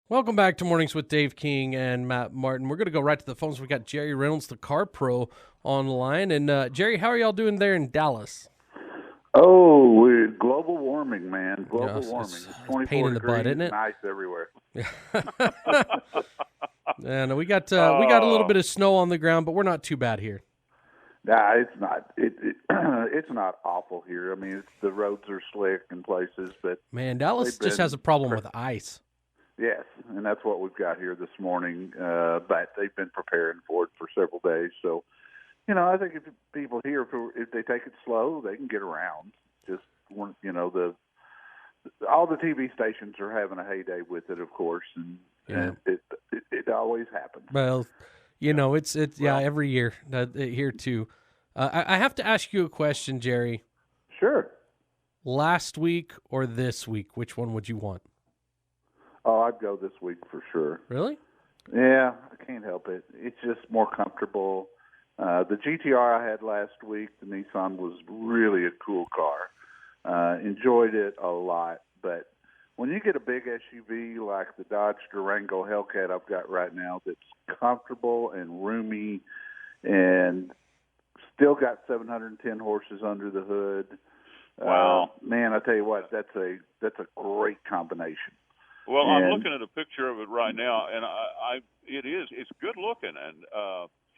Welcome back to Mornings with Dave King and Matt Martin. We're going to go right to the phones. We got Jerry Reynolds, the Car Pro, on the line. And Jerry, how are y'all doing there in Dallas? Oh, we're global warming, man. Global Yeah, warming. It's pain 24 in the degrees butt, isn't it? and ice everywhere. And we got a little bit of snow on the ground, but we're not too bad here. Nah, it's not. It's not awful here. I mean, the roads are slick in places, but Man, Dallas just has a problem with ice. yes, and that's what we've got here this morning. But they've been preparing for it for several days. So, I think if people here, if they take it slow, they can get around. Just all the TV stations are having a heyday with it, of course, and it always happens. Well, it's every year here too. I have to ask you a question, Jerry. Sure. Last week or this week, which one would you want? Oh, I'd go this week for sure. Really? Yeah, I can't help it. It's just more comfortable. The GTR I had last week, the Nissan, was really a cool car. Enjoyed it a lot. But when you get a big SUV like the Dodge Durango Hellcat I've got right now that's comfortable and roomy and still got 710 horses under the hood. Wow. Man, I tell you what, that's a great combination. Well, I'm looking at a picture of it right now, and it's good looking, and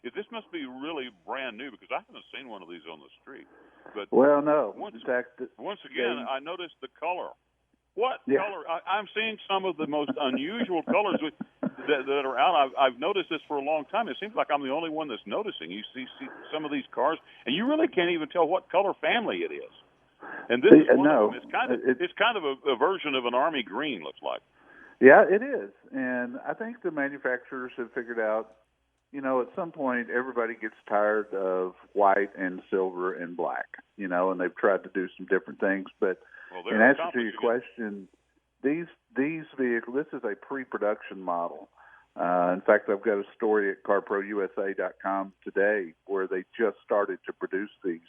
this must be really brand new because I haven't seen one of these on the street. But well, no. Once they, again, I noticed the color. What color? I'm seeing some of the most unusual colors that are out. I've noticed this for a long time. It seems like I'm the only one that's noticing. You see some of these cars, and you really can't even tell what color family it is. And this is one of them. It's kind of a version of an army green, looks like. Yeah, it is. And I think the manufacturers have figured out, at some point everybody gets tired of white and silver and black, and they've tried to do some different things. But in answer to your question, these vehicles, this is a pre-production model. In fact, I've got a story at carprousa.com today where they just started to produce these.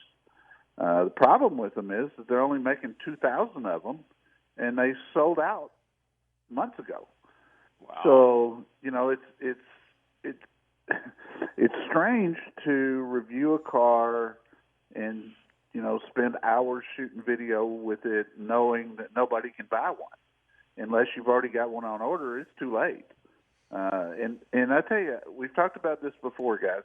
The problem with them is that they're only making 2,000 of them, and they sold out months ago. Wow. So it's strange to review a car and spend hours shooting video with it, knowing that nobody can buy one unless you've already got one on order. It's too late. And I tell you, we've talked about this before, guys.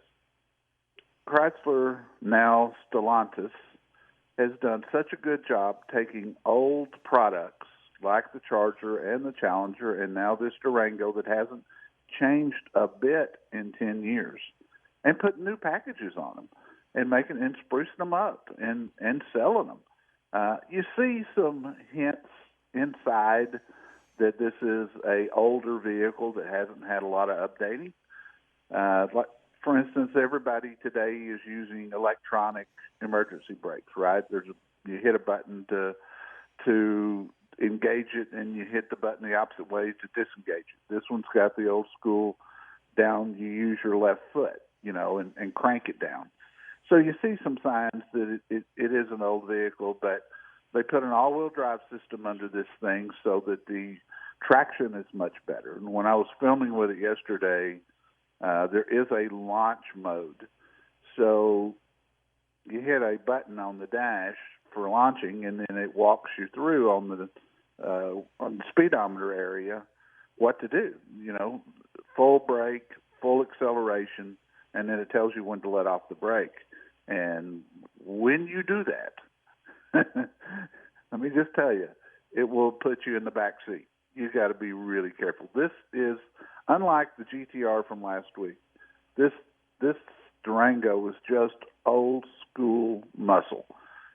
Chrysler, now Stellantis, has done such a good job taking old products like the Charger and the Challenger and now this Durango that hasn't changed a bit in 10 years and putting new packages on them and sprucing them up and selling them. You see some hints inside that this is a older vehicle that hasn't had a lot of updating. Like, for instance, everybody today is using electronic emergency brakes, right? You hit a button to engage it, and you hit the button the opposite way to disengage it. This one's got the old school down. You use your left foot, and crank it down. So you see some signs that it is an old vehicle, but they put an all-wheel drive system under this thing so that the traction is much better. And when I was filming with it yesterday, there is a launch mode. So you hit a button on the dash for launching, and then it walks you through on the speedometer area what to do. Full brake, full acceleration, and then it tells you when to let off the brake. And when you do that, let me just tell you, it will put you in the back seat. You got to be really careful. This is unlike the GTR from last week. This Durango is just old school muscle.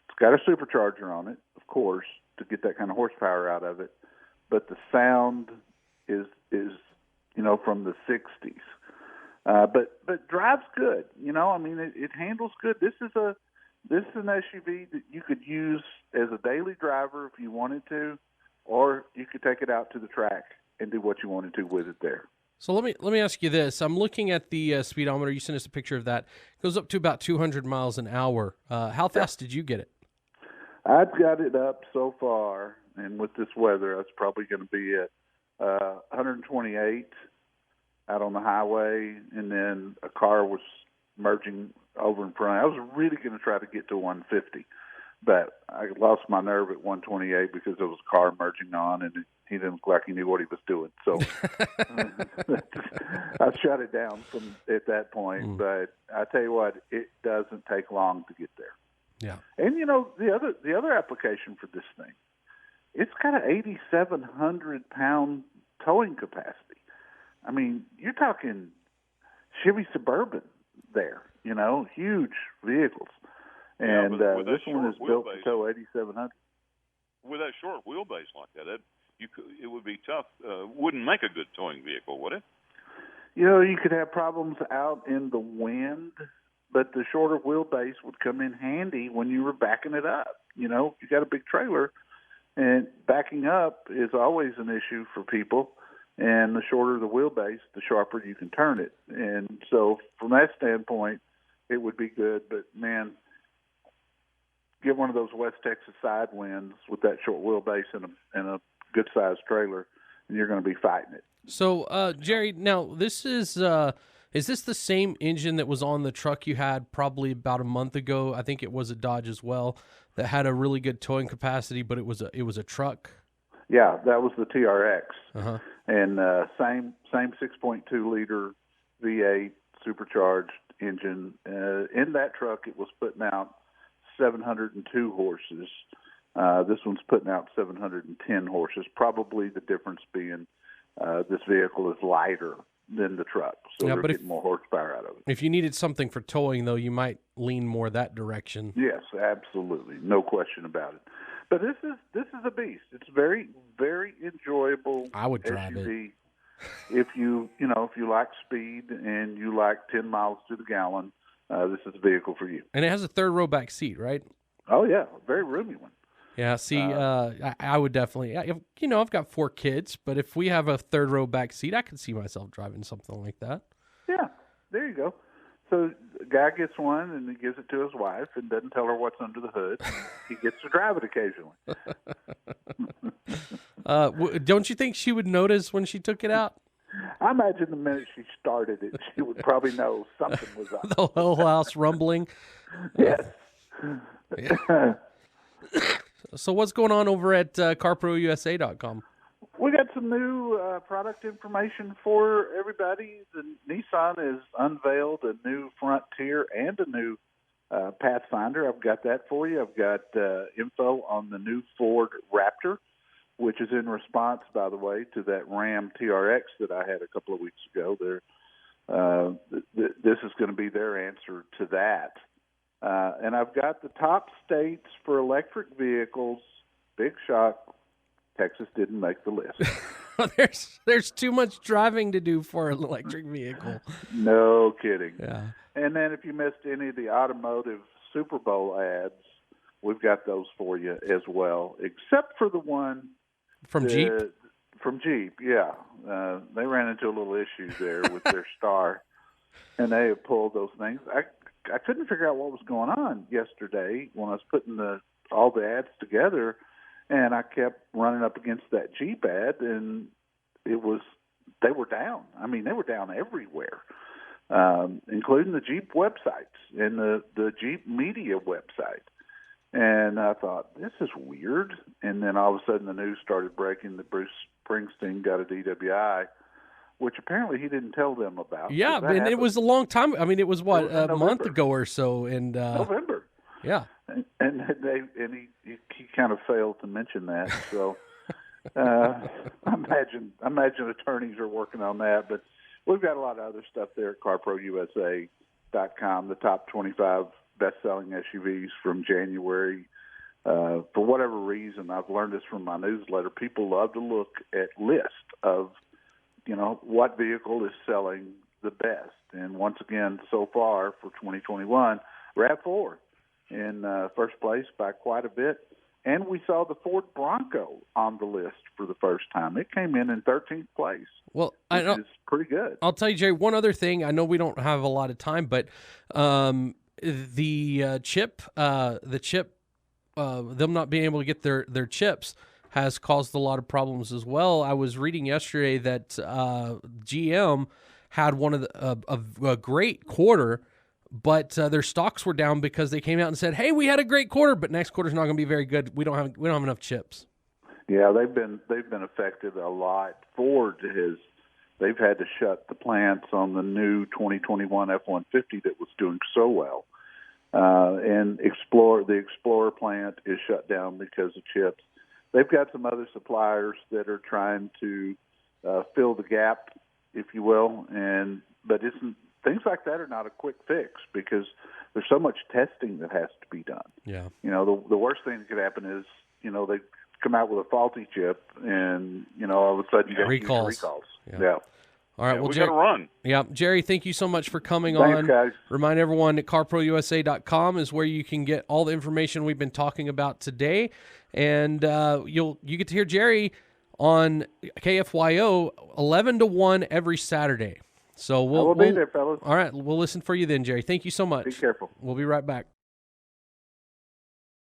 It's got a supercharger on it, of course, to get that kind of horsepower out of it. But the sound is from the 60s. But drives good. It handles good. This is an SUV that you could use as a daily driver if you wanted to, or you could take it out to the track and do what you wanted to with it there. So let me ask you this. I'm looking at the speedometer. You sent us a picture of that. It goes up to about 200 miles an hour. How fast did you get it? I've got it up so far, and with this weather, that's probably going to be at 128 out on the highway, and then a car was merging over in front. I was really going to try to get to 150, but I lost my nerve at 128 because there was a car merging on, and he didn't look like he knew what he was doing. So I shut it down from at that point. But I tell you what, it doesn't take long to get there. Yeah. And the other application for this thing, it's got an 8,700 pound towing capacity. I mean, you're talking Chevy Suburban there, huge vehicles. And this one is built to tow 8,700. With that short wheelbase like that, it would be tough. Wouldn't make a good towing vehicle, would it? You could have problems out in the wind, but the shorter wheelbase would come in handy when you were backing it up. You got a big trailer, and backing up is always an issue for people. And the shorter the wheelbase, the sharper you can turn it. And so from that standpoint, it would be good. But, man, get one of those West Texas side winds with that short wheelbase and a good-sized trailer, and you're going to be fighting it. So, Jerry, now this is this the same engine that was on the truck you had probably about a month ago? I think it was a Dodge as well that had a really good towing capacity, but it was a truck. Yeah, that was the TRX. Uh-huh. And same 6.2 liter V8 supercharged engine. In that truck, it was putting out 702 horses. This one's putting out 710 horses. Probably the difference being this vehicle is lighter than the truck, so they're getting more horsepower out of it. If you needed something for towing, though, you might lean more that direction. Yes, absolutely, no question about it. But this is a beast. It's very, very enjoyable. I would drive SUV. it. If you like speed and you like 10 miles to the gallon, this is a vehicle for you. And it has a third row back seat, right? Oh yeah, a very roomy one. Yeah. See, I would definitely. I've got 4 kids, but if we have a third row back seat, I could see myself driving something like that. Yeah, there you go. So a guy gets one and he gives it to his wife and doesn't tell her what's under the hood. He gets to drive it occasionally. Don't you think she would notice when she took it out? I imagine the minute she started it, she would probably know something was up. The whole house rumbling. Yes. Yeah. So what's going on over at CarProUSA.com? We got some new product information for everybody. The Nissan has unveiled a new Frontier and a new Pathfinder. I've got that for you. I've got info on the new Ford Raptor, which is in response, by the way, to that Ram TRX that I had a couple of weeks ago. This is going to be their answer to that. And I've got the top states for electric vehicles. Big shock. Texas didn't make the list. There's too much driving to do for an electric vehicle. No kidding. Yeah. And then if you missed any of the automotive Super Bowl ads, we've got those for you as well, except for the one from Jeep. From Jeep, yeah. They ran into a little issue there with their star, and they have pulled those things. I couldn't figure out what was going on yesterday when I was putting all the ads together. And I kept running up against that Jeep ad, and they were down. I mean, they were down everywhere, including the Jeep websites and the Jeep media website. And I thought, this is weird. And then all of a sudden the news started breaking that Bruce Springsteen got a DWI, which apparently he didn't tell them about. Yeah, and it was a long time. I mean, it was a month ago or so. And November. Yeah. And he kind of failed to mention that. So I imagine attorneys are working on that. But we've got a lot of other stuff there at CarProUSA.com, the top 25 best-selling SUVs from January. For whatever reason, I've learned this from my newsletter, people love to look at lists of, what vehicle is selling the best. And once again, so far for 2021, RAV4 in first place by quite a bit. And we saw the Ford Bronco on the list for the first time. It came in 13th place, which is pretty good. I'll tell you, Jerry, one other thing. I know we don't have a lot of time, but the chip, them not being able to get their chips has caused a lot of problems as well. I was reading yesterday that GM had one of a great quarter, but their stocks were down because they came out and said, "Hey, we had a great quarter, but next quarter's not going to be very good. We don't have enough chips." Yeah, they've been affected a lot. They've had to shut the plants on the new 2021 F-150 that was doing so well, and the Explorer plant is shut down because of chips. They've got some other suppliers that are trying to fill the gap, if you will, but things like that are not a quick fix because there's so much testing that has to be done. Yeah. The worst thing that could happen is, they come out with a faulty chip and, all of a sudden you get recalls. Yeah. All right. Well, we Jerry, got to run. Yeah. Jerry, thank you so much for coming Thanks, on. guys. Remind everyone that carprousa.com is where you can get all the information we've been talking about today. And you get to hear Jerry on KFYO 11 to 1 every Saturday. So we'll be there, fellas. All right. We'll listen for you then, Jerry. Thank you so much. Be careful. We'll be right back.